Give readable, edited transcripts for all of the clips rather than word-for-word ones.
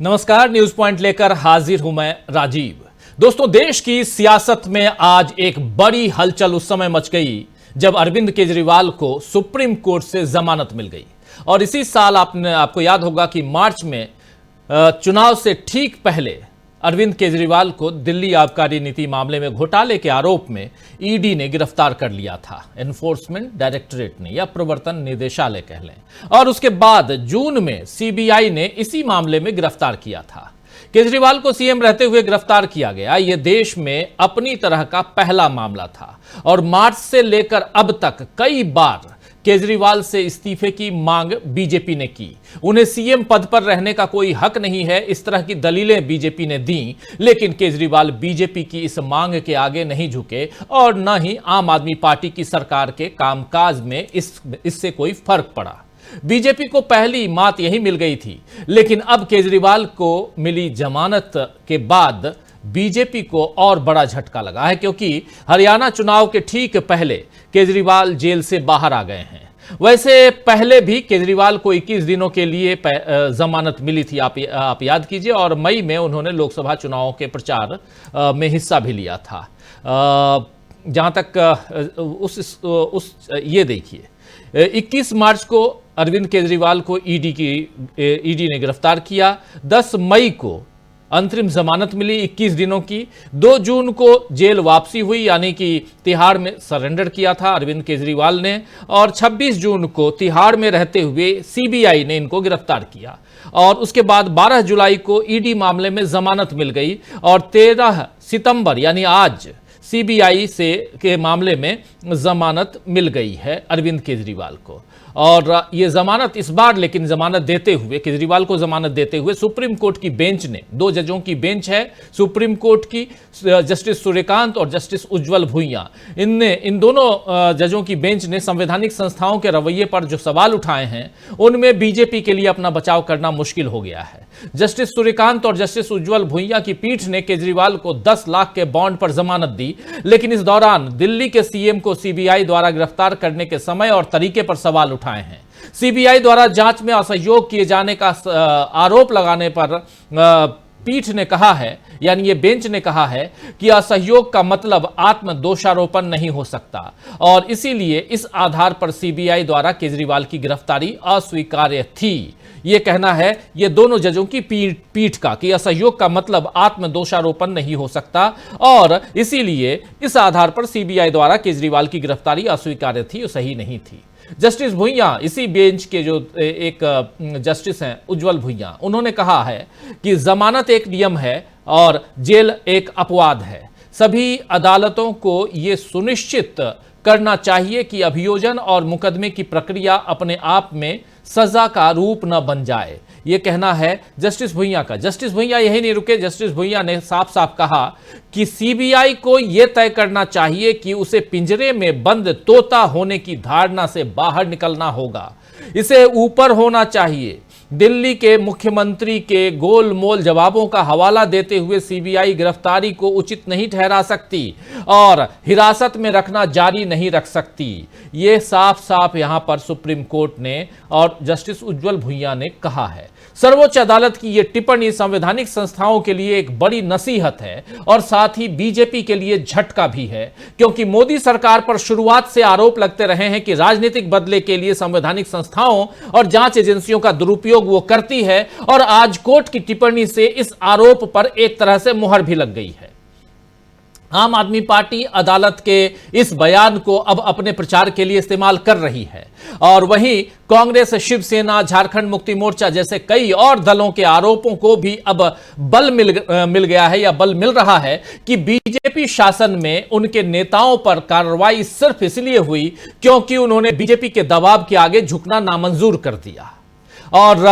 नमस्कार, news point लेकर हाजिर हूं मैं राजीव। दोस्तों, देश की सियासत में आज एक बड़ी हलचल उस समय मच गई जब अरविंद केजरीवाल को सुप्रीम कोर्ट से जमानत मिल गई। और इसी साल आपको याद होगा कि मार्च में चुनाव से ठीक पहले अरविंद केजरीवाल को दिल्ली आबकारी नीति मामले में घोटाले के आरोप में ईडी ने गिरफ्तार कर लिया था। एनफोर्समेंट डायरेक्टरेट ने या प्रवर्तन निदेशालय कह लें। और उसके बाद जून में सीबीआई ने इसी मामले में गिरफ्तार किया था। केजरीवाल को सीएम रहते हुए गिरफ्तार किया गया। यह देश में अपनी तरह का पहला मामला था और मार्च से लेकर अब तक कई बार केजरीवाल से इस्तीफे की मांग बीजेपी ने की। उन्हें सीएम पद पर रहने का कोई हक नहीं है, इस तरह की दलीलें बीजेपी ने दी। लेकिन केजरीवाल बीजेपी की इस मांग के आगे नहीं झुके और न ही आम आदमी पार्टी की सरकार के कामकाज में इससे कोई फर्क पड़ा। बीजेपी को पहली मात यही मिल गई थी, लेकिन अब केजरीवाल को मिली जमानत के बाद बीजेपी को और बड़ा झटका लगा है, क्योंकि हरियाणा चुनाव के ठीक पहले केजरीवाल जेल से बाहर आ गए हैं। वैसे पहले भी केजरीवाल को 21 दिनों के लिए जमानत मिली थी, आप याद कीजिए, और मई में उन्होंने लोकसभा चुनावों के प्रचार में हिस्सा भी लिया था। जहां तक ये देखिए, 21 मार्च को अरविंद केजरीवाल को ईडी ने गिरफ्तार किया। 10 मई को अंतरिम जमानत मिली 21 दिनों की। 2 जून को जेल वापसी हुई, यानी कि तिहाड़ में सरेंडर किया था अरविंद केजरीवाल ने। और 26 जून को तिहाड़ में रहते हुए सीबीआई ने इनको गिरफ्तार किया। और उसके बाद 12 जुलाई को ईडी मामले में जमानत मिल गई और 13 सितंबर यानी आज सीबीआई के मामले में जमानत मिल गई है अरविंद केजरीवाल को। और ये जमानत इस बार लेकिन जमानत देते हुए, केजरीवाल को जमानत देते हुए सुप्रीम कोर्ट की बेंच ने, 2 जजों की बेंच है सुप्रीम कोर्ट की, जस्टिस सूर्यकांत और जस्टिस उज्जवल भुइयां, इन दोनों जजों की बेंच ने संवैधानिक संस्थाओं के रवैये पर जो सवाल उठाए हैं उनमें बीजेपी के लिए अपना बचाव करना मुश्किल हो गया है। जस्टिस सूर्यकांत और जस्टिस उज्जवल भुइयां की पीठ ने केजरीवाल को 10 लाख के बॉन्ड पर जमानत दी, लेकिन इस दौरान दिल्ली के सीएम को सीबीआई द्वारा गिरफ्तार करने के समय और तरीके पर सवाल उठाए हैं। सीबीआई द्वारा जांच में असहयोग किए जाने का आरोप लगाने पर पीठ ने कहा है, यानी ये बेंच ने कहा है कि असहयोग का मतलब आत्म दोषारोपण नहीं हो सकता और इसीलिए इस आधार पर सीबीआई द्वारा केजरीवाल की गिरफ्तारी अस्वीकार्य थी। यह कहना है ये दोनों जजों की पीठ का कि असहयोग का मतलब आत्म दोषारोपण नहीं हो सकता और इसीलिए इस आधार पर सीबीआई द्वारा केजरीवाल की गिरफ्तारी अस्वीकार्य थी, वो सही नहीं थी। जस्टिस भुइयां, इसी बेंच के जो एक जस्टिस हैं उज्जवल भुइयां, उन्होंने कहा है कि जमानत एक नियम है और जेल एक अपवाद है। सभी अदालतों को यह सुनिश्चित करना चाहिए कि अभियोजन और मुकदमे की प्रक्रिया अपने आप में सजा का रूप न बन जाए। यह कहना है जस्टिस भुइयां का। जस्टिस भुइयां यही नहीं रुके, जस्टिस भुइयां ने साफ साफ कहा कि सीबीआई को यह तय करना चाहिए कि उसे पिंजरे में बंद तोता होने की धारणा से बाहर निकलना होगा, इसे ऊपर होना चाहिए। दिल्ली के मुख्यमंत्री के गोलमोल जवाबों का हवाला देते हुए सीबीआई गिरफ्तारी को उचित नहीं ठहरा सकती और हिरासत में रखना जारी नहीं रख सकती। यह साफ साफ यहां पर सुप्रीम कोर्ट ने और जस्टिस उज्जवल भुइयां ने कहा है। सर्वोच्च अदालत की यह टिप्पणी संवैधानिक संस्थाओं के लिए एक बड़ी नसीहत है और साथ ही बीजेपी के लिए झटका भी है, क्योंकि मोदी सरकार पर शुरुआत से आरोप लगते रहे हैं कि राजनीतिक बदले के लिए संवैधानिक संस्थाओं और जांच एजेंसियों का दुरुपयोग वो करती है और आज कोर्ट की टिप्पणी से इस आरोप पर एक तरह से मुहर भी लग गई है। आम आदमी पार्टी अदालत के इस बयान को अब अपने प्रचार के लिए इस्तेमाल कर रही है और वहीं कांग्रेस, शिवसेना, झारखंड मुक्ति मोर्चा जैसे कई और दलों के आरोपों को भी अब बल मिल गया है या बल मिल रहा है कि बीजेपी शासन में उनके नेताओं पर कार्रवाई सिर्फ इसलिए हुई क्योंकि उन्होंने बीजेपी के दबाव के आगे झुकना नामंजूर कर दिया। और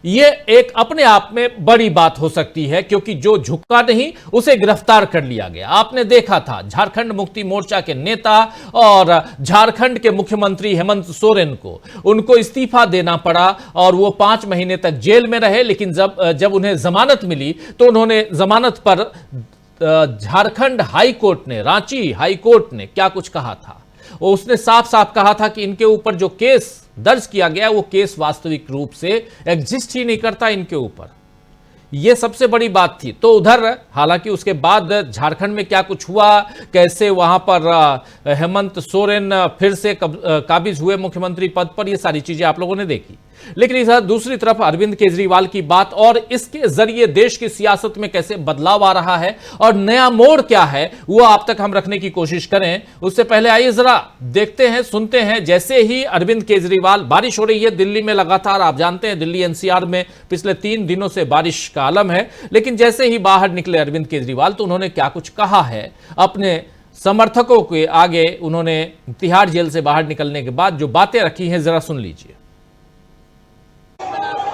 ये एक अपने आप में बड़ी बात हो सकती है, क्योंकि जो झुका नहीं उसे गिरफ्तार कर लिया गया। आपने देखा था झारखंड मुक्ति मोर्चा के नेता और झारखंड के मुख्यमंत्री हेमंत सोरेन को, उनको इस्तीफा देना पड़ा और वो 5 महीने तक जेल में रहे। लेकिन जब उन्हें जमानत मिली तो उन्होंने जमानत पर झारखंड हाई कोर्ट ने, रांची हाई कोर्ट ने क्या कुछ कहा था, उसने साफ साफ कहा था कि इनके ऊपर जो केस दर्ज किया गया वो केस वास्तविक रूप से एग्जिस्ट ही नहीं करता इनके ऊपर। ये सबसे बड़ी बात थी। तो उधर हालांकि उसके बाद झारखंड में क्या कुछ हुआ, कैसे वहां पर हेमंत सोरेन फिर से काबिज हुए मुख्यमंत्री पद पर, ये सारी चीजें आप लोगों ने देखी। लेकिन इस दूसरी तरफ अरविंद केजरीवाल की बात और इसके जरिए देश की सियासत में कैसे बदलाव आ रहा है और नया मोड़ क्या है, वो आप तक हम रखने की कोशिश करें। उससे पहले आइए जरा देखते हैं, सुनते हैं। जैसे ही अरविंद केजरीवाल, बारिश हो रही है दिल्ली में लगातार, आप जानते हैं दिल्ली एनसीआर में पिछले 3 दिनों से बारिश का आलम है, लेकिन जैसे ही बाहर निकले अरविंद केजरीवाल तो उन्होंने क्या कुछ कहा है अपने समर्थकों के आगे। उन्होंने तिहाड़ जेल से बाहर निकलने के बाद जो बातें रखी हैं, जरा सुन लीजिए।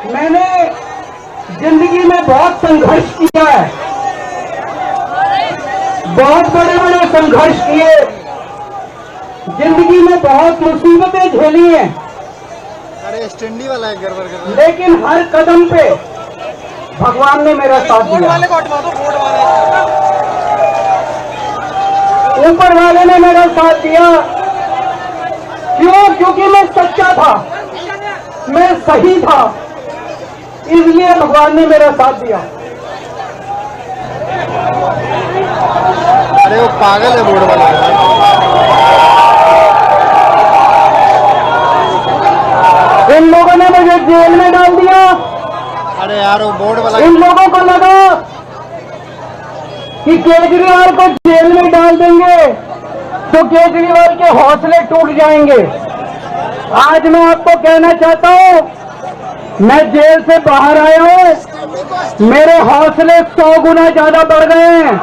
मैंने जिंदगी में बहुत संघर्ष किया है, बहुत बड़े बड़े संघर्ष किए, जिंदगी में बहुत मुसीबतें झेली हैं। अरे स्टैंडी वाला है गड़बड़ कर, लेकिन हर कदम पे भगवान ने मेरा साथ दिया, ऊपर वाले ने मेरा साथ दिया। क्यों? क्योंकि मैं सच्चा था, मैं सही था, इसलिए भगवान ने मेरा साथ दिया। अरे वो पागल है बोर्ड वाला। इन लोगों ने मुझे जेल में डाल दिया। अरे यार वो बोर्ड वाला। इन लोगों को लगा कि केजरीवाल को जेल में डाल देंगे तो केजरीवाल के हौसले टूट जाएंगे। आज मैं आपको कहना चाहता हूं, मैं जेल से बाहर आया हूं, मेरे हौसले 100 गुना ज्यादा बढ़ गए हैं।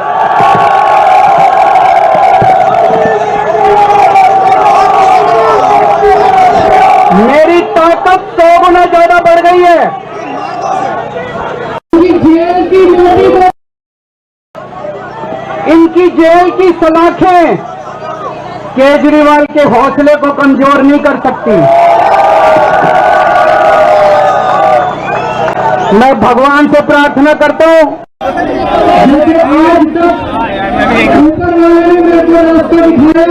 मेरी ताकत 100 गुना ज्यादा बढ़ गई है। जेल की मोटी, इनकी जेल की सलाखें केजरीवाल के हौसले को कमजोर नहीं कर सकती। मैं भगवान से प्रार्थना करता हूं, क्योंकि आज तक ऊपर वाले ने मेरे को रास्ता दिखाया,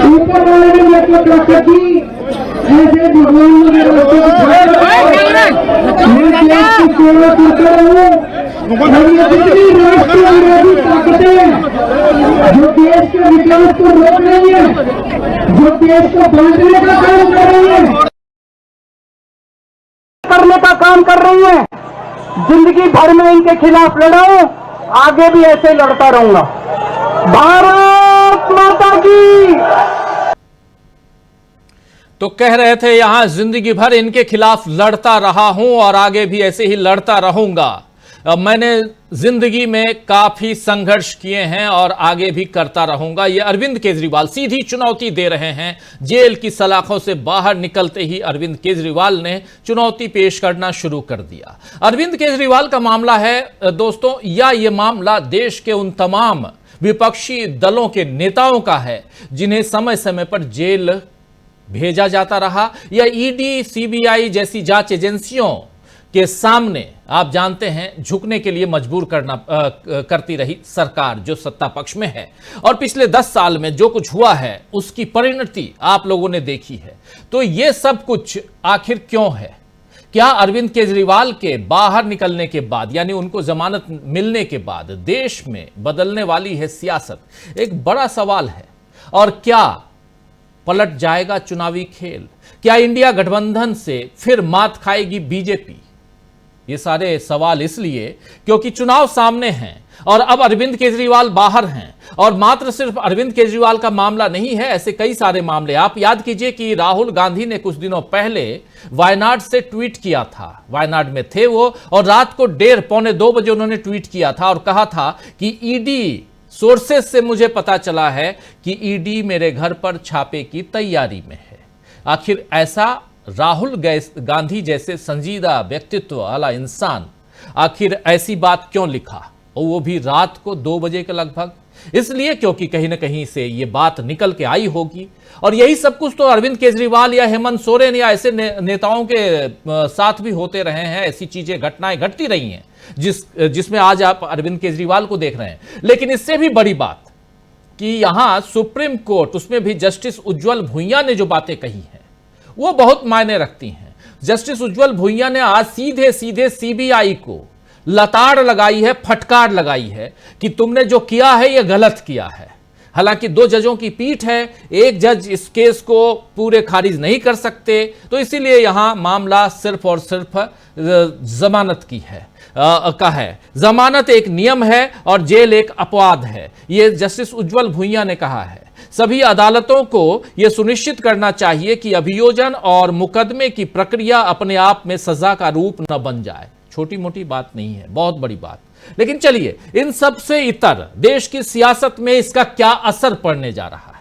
ऊपर वाले ने मेरे को ताकत दी, ऐसे भगवान ने मेरे रास्ते दिखाया। मैं देश की सेवा करता रहूं और ये जितनी राष्ट्रीय विरोधी ताकतें जो देश के विकास को रोक रही है, जो देश को बांटने का काम कर रही है, करने का काम कर रही है, जिंदगी भर में इनके खिलाफ लड़ा हूं, आगे भी ऐसे लड़ता रहूंगा। भारत माता की। तो कह रहे थे यहां जिंदगी भर इनके खिलाफ लड़ता रहा हूं और आगे भी ऐसे ही लड़ता रहूंगा। मैंने जिंदगी में काफी संघर्ष किए हैं और आगे भी करता रहूंगा। ये अरविंद केजरीवाल सीधी चुनौती दे रहे हैं। जेल की सलाखों से बाहर निकलते ही अरविंद केजरीवाल ने चुनौती पेश करना शुरू कर दिया। अरविंद केजरीवाल का मामला है दोस्तों, या ये मामला देश के उन तमाम विपक्षी दलों के नेताओं का है जिन्हें समय समय पर जेल भेजा जाता रहा, या ईडी, सीबीआई जैसी जांच एजेंसियों के सामने आप जानते हैं झुकने के लिए मजबूर करती रही सरकार जो सत्ता पक्ष में है। और पिछले 10 साल में जो कुछ हुआ है उसकी परिणति आप लोगों ने देखी है। तो ये सब कुछ आखिर क्यों है? क्या अरविंद केजरीवाल के बाहर निकलने के बाद, यानी उनको जमानत मिलने के बाद देश में बदलने वाली है सियासत? एक बड़ा सवाल है। और क्या पलट जाएगा चुनावी खेल? क्या इंडिया गठबंधन से फिर मात खाएगी बीजेपी? ये सारे सवाल इसलिए क्योंकि चुनाव सामने हैं और अब अरविंद केजरीवाल बाहर हैं। और मात्र सिर्फ अरविंद केजरीवाल का मामला नहीं है, ऐसे कई सारे मामले। आप याद कीजिए कि राहुल गांधी ने कुछ दिनों पहले वायनाड से ट्वीट किया था। वायनाड में थे वो और रात को 1:30 पौने 2 बजे उन्होंने ट्वीट किया था और कहा था कि ईडी सोर्सेस से मुझे पता चला है कि ईडी मेरे घर पर छापे की तैयारी में है। आखिर ऐसा राहुल गांधी जैसे संजीदा व्यक्तित्व वाला इंसान आखिर ऐसी बात क्यों लिखा, और वो भी रात को 2 बजे के लगभग? इसलिए क्योंकि कहीं ना कहीं से ये बात निकल के आई होगी। और यही सब कुछ तो अरविंद केजरीवाल या हेमंत सोरेन या ऐसे नेताओं के साथ भी होते रहे हैं। ऐसी चीजें, घटनाएं घटती रही हैं जिसमें आज आप अरविंद केजरीवाल को देख रहे हैं। लेकिन इससे भी बड़ी बात कि यहां सुप्रीम कोर्ट, उसमें भी जस्टिस उज्जवल भुइयां ने जो बातें कही हैं वो बहुत मायने रखती हैं। जस्टिस उज्जवल भुइयां ने आज सीधे सीधे सीबीआई को लताड़ लगाई है, फटकार लगाई है कि तुमने जो किया है यह गलत किया है। हालांकि 2 जजों की पीठ है, एक जज इस केस को पूरे खारिज नहीं कर सकते, तो इसीलिए यहां मामला सिर्फ और सिर्फ जमानत की है का है। जमानत एक नियम है और जेल एक अपवाद है, यह जस्टिस उज्जवल भुइयां ने कहा है। सभी अदालतों को यह सुनिश्चित करना चाहिए कि अभियोजन और मुकदमे की प्रक्रिया अपने आप में सजा का रूप न बन जाए। छोटी मोटी बात नहीं है, बहुत बड़ी बात। लेकिन चलिए, इन सब से इतर देश की सियासत में इसका क्या असर पड़ने जा रहा है।